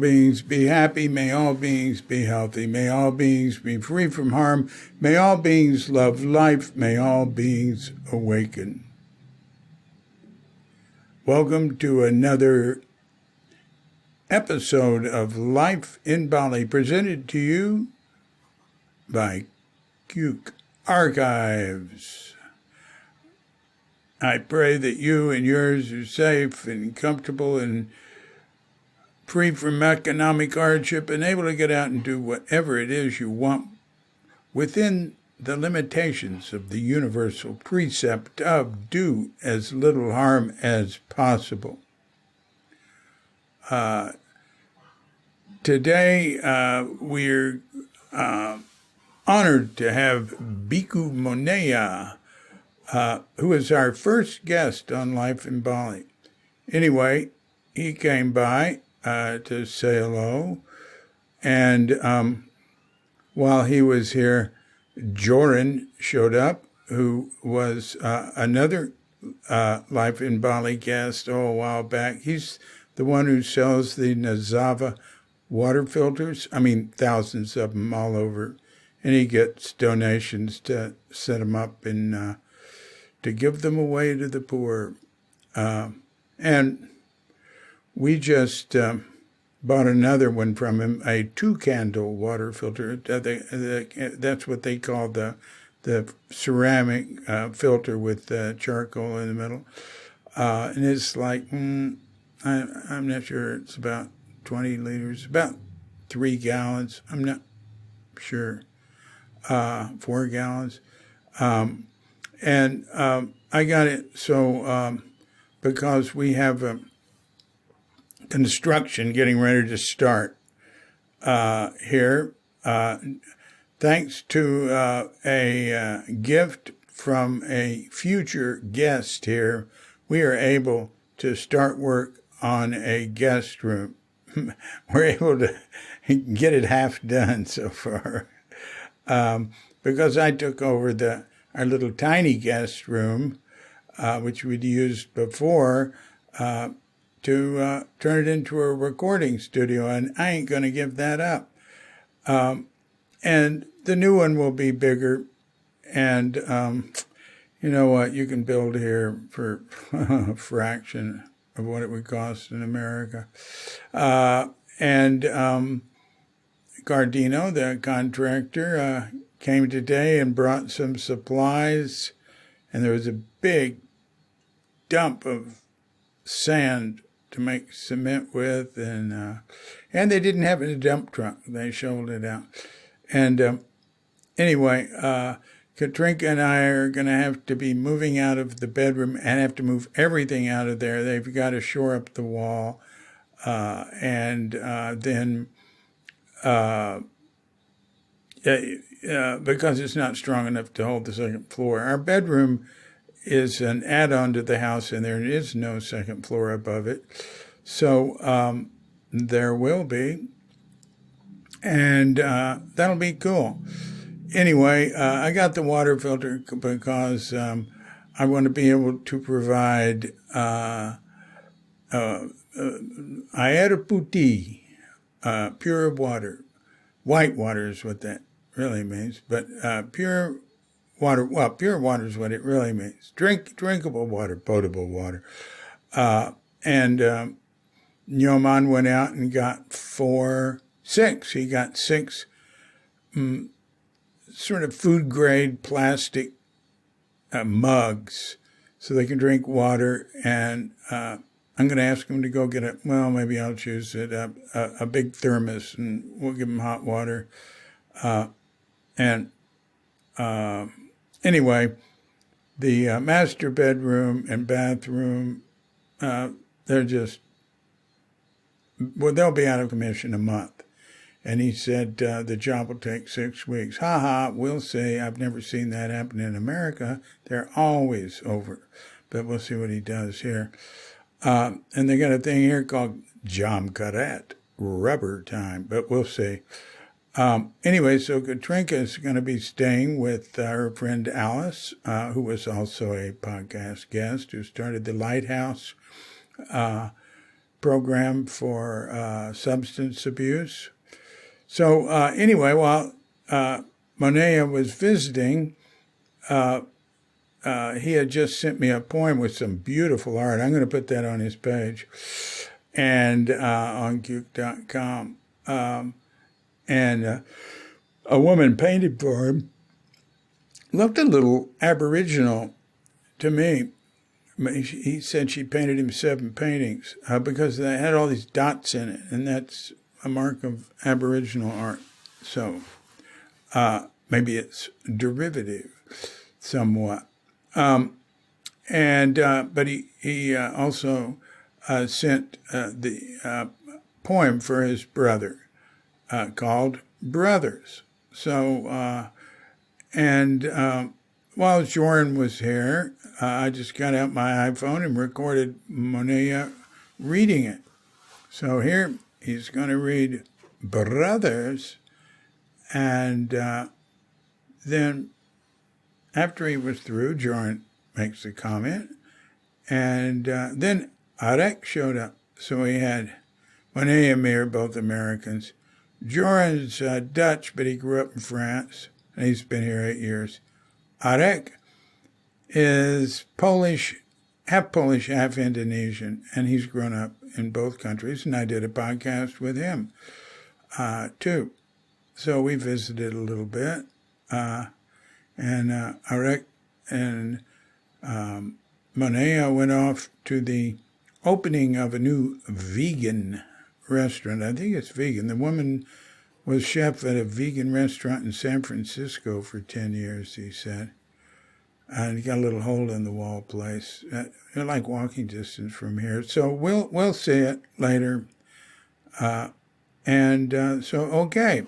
beings be happy. May all beings be healthy. May all beings be free from harm. May all beings love life. May all beings awaken. Welcome to another episode of Life in Bali, presented to you by Cuke Archives. I pray that you and yours are safe and comfortable and free from economic hardship and able to get out and do whatever it is you want within the limitations of the universal precept of do as little harm as possible. Today, we're honored to have Bhikkhu Moneyya, who is our first guest on Life in Bali. Anyway, he came by to say hello, and while he was here, Joeren showed up, who was another Life in Bali guest a while back. He's the one who sells the Nazava water filters. I mean, thousands of them all over, and he gets donations to set them up and to give them away to the poor. And we just bought another one from him, a 2-candle water filter. That's what they call the ceramic filter with charcoal in the middle. And it's like, I'm not sure, it's about 20 liters, about 3 gallons. I'm not sure, 4 gallons. And I got it so because we have construction getting ready to start here. Thanks to a gift from a future guest here, we are able to start work on a guest room. We're able to get it half done so far because I took over our little tiny guest room, which we'd used before, to turn it into a recording studio, and I ain't going to give that up. And the new one will be bigger, and you know what? You can build here for a fraction of what it would cost in America. And Gardino, the contractor, came today and brought some supplies, and there was a big dump of sand to make cement with, and they didn't have it in a dump truck. They shoveled it out. And anyway, Katrinka and I are going to have to be moving out of the bedroom and have to move everything out of there. They've got to shore up the wall, and then because it's not strong enough to hold the second floor. Our bedroom is an add-on to the house, and there is no second floor above it. So there will be, and that'll be cool. Anyway, I got the water filter because I want to be able to provide air puti, pure water. White water is what that really means, but pure water, well, pure water is what it really means. Drinkable water, potable water. And Nyoman went out and got 6. He got 6 sort of food-grade plastic mugs so they can drink water. And I'm going to ask them to go get maybe I'll choose it, a big thermos, and we'll give them hot water. Anyway, the master bedroom and bathroom, they'll be out of commission a month. And he said the job will take 6 weeks. We'll see. I've never seen that happen in America. They're always over. But we'll see what he does here. And they got a thing here called Jam Karat, rubber time, but we'll see. Anyway, so Katrinka is going to be staying with her friend Alice, who was also a podcast guest, who started the Lighthouse program for substance abuse. So anyway, while Moneyya was visiting, he had just sent me a poem with some beautiful art. I'm going to put that on his page and on Cuke.com. And a woman painted for him. Looked a little Aboriginal to me. He said she painted him 7 paintings because they had all these dots in it, and that's a mark of Aboriginal art. So maybe it's derivative somewhat. But he also sent the poem for his brother called Brothers. So, while Joeren was here, I just got out my iPhone and recorded Moneyya reading it. So here he's going to read Brothers, and then after he was through, Joeren makes a comment, and then Arek showed up. So he had Moneyya and me are both Americans. Joren's Dutch, but he grew up in France, and he's been here 8 years. Arek is Polish, half Indonesian, and he's grown up in both countries, and I did a podcast with him, too. So we visited a little bit, and Arek and Moneyya went off to the opening of a new vegan restaurant. I think it's vegan. The woman was chef at a vegan restaurant in San Francisco for 10 years, he said. And he got a little hole in the wall place. They're like walking distance from here. So we'll see it later. So okay.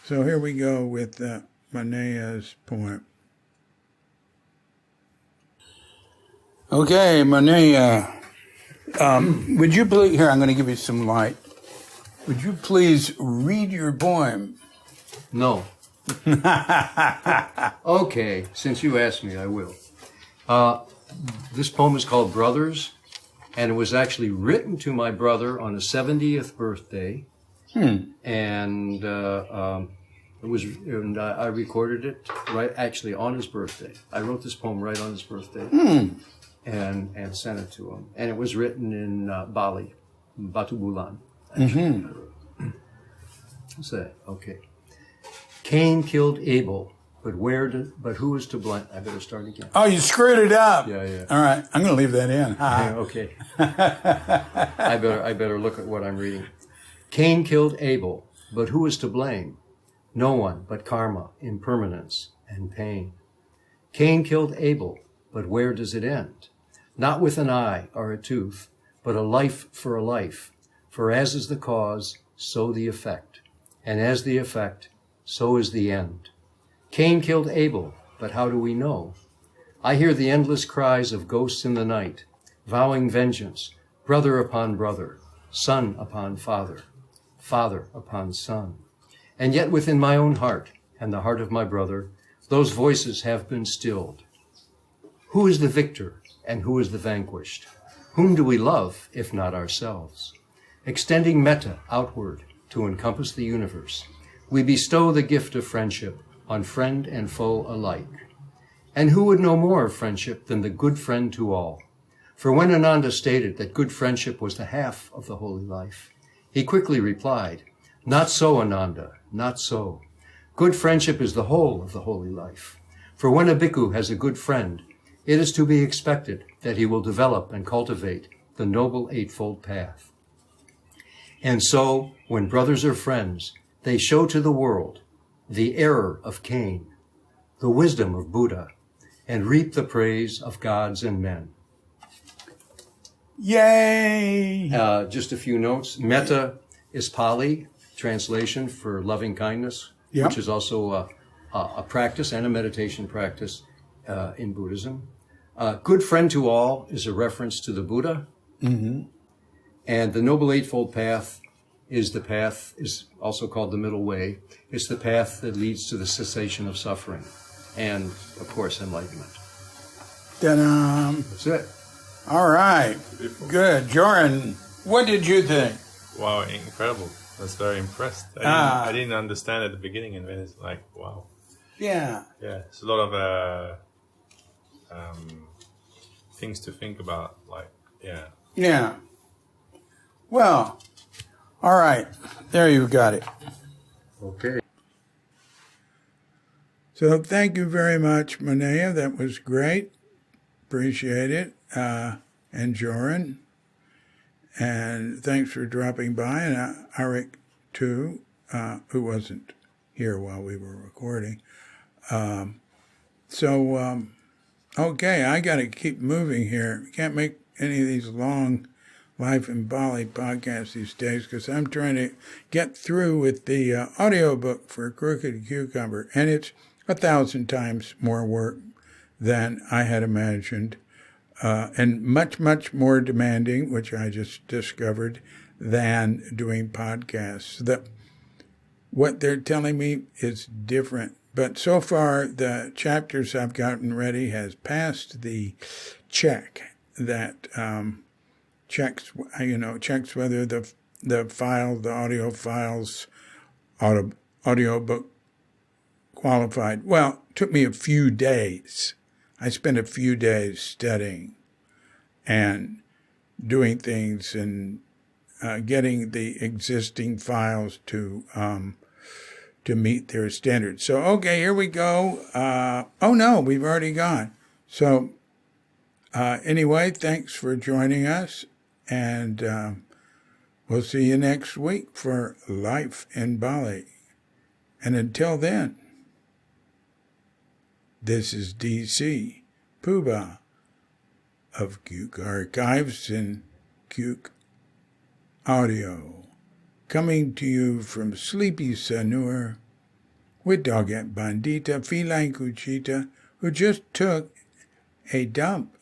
So here we go with Moneyya's poem. Okay, Moneyya. Would you please, here, I'm going to give you some light. Would you please read your poem? No. Okay, since you asked me, I will. This poem is called Brothers, and it was actually written to my brother on his 70th birthday. And I recorded it actually on his birthday. I wrote this poem right on his birthday. And sent it to him. And it was written in Bali, Batu Bulan. What's that? Okay. Cain killed Abel, but who is to blame? I better start again. Oh, you screwed it up. Yeah. All right, I'm going to leave that in. Okay. I better look at what I'm reading. Cain killed Abel, but who is to blame? No one but karma, impermanence, and pain. Cain killed Abel, but where does it end? Not with an eye or a tooth, but a life for a life. For as is the cause, so the effect. And as the effect, so is the end. Cain killed Abel, but how do we know? I hear the endless cries of ghosts in the night, vowing vengeance, brother upon brother, son upon father, father upon son. And yet within my own heart and the heart of my brother, those voices have been stilled. Who is the victor and who is the vanquished? Whom do we love if not ourselves? Extending metta outward to encompass the universe, we bestow the gift of friendship on friend and foe alike. And who would know more of friendship than the good friend to all? For when Ananda stated that good friendship was the half of the holy life, he quickly replied, "Not so, Ananda, not so. Good friendship is the whole of the holy life. For when a bhikkhu has a good friend, it is to be expected that he will develop and cultivate the Noble Eightfold Path. And so, when brothers are friends, they show to the world the error of Cain, the wisdom of Buddha, and reap the praise of gods and men." Yay! Just a few notes. Metta is Pali, translation for loving kindness, Yep. which is also a practice and a meditation practice in Buddhism. Good friend to all is a reference to the Buddha. And the Noble Eightfold Path is also called the middle way. It's the path that leads to the cessation of suffering and, of course, enlightenment. Ta-da! That's it. All right. Good. Joeren, What did you think? Wow, incredible. I was very impressed. I didn't understand at the beginning, and then it's like, wow. Yeah. Yeah, it's a lot of things to think about. Like, yeah. Yeah. Well, all right. There you got it. Okay. So thank you very much, Moneyya. That was great. Appreciate it. And Joeren. And thanks for dropping by. And Eric, too, who wasn't here while we were recording. Okay, I got to keep moving here. Can't make any of these long Life in Bali podcasts these days because I'm trying to get through with the audiobook for Crooked Cucumber. And it's 1,000 times more work than I had imagined. And much, much more demanding, which I just discovered, than doing podcasts. What they're telling me is different. But so far, the chapters I've gotten ready has passed the check that checks whether the audio files, audiobook qualified. Well, it took me a few days. I spent a few days studying and doing things and getting the existing files to meet their standards. So, okay, here we go. Oh, no, we've already gone. So, anyway, thanks for joining us, and we'll see you next week for Life in Bali. And until then, this is DC Puba of Cuke Archives and Cuke Audio, coming to you from Sleepy Sanur with Doggett Bandita, Feline Cuchita, who just took a dump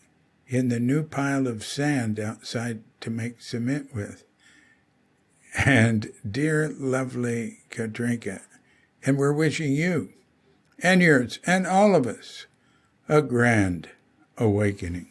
in the new pile of sand outside to make cement with, and dear lovely Katrinka. And we're wishing you and yours and all of us a grand awakening.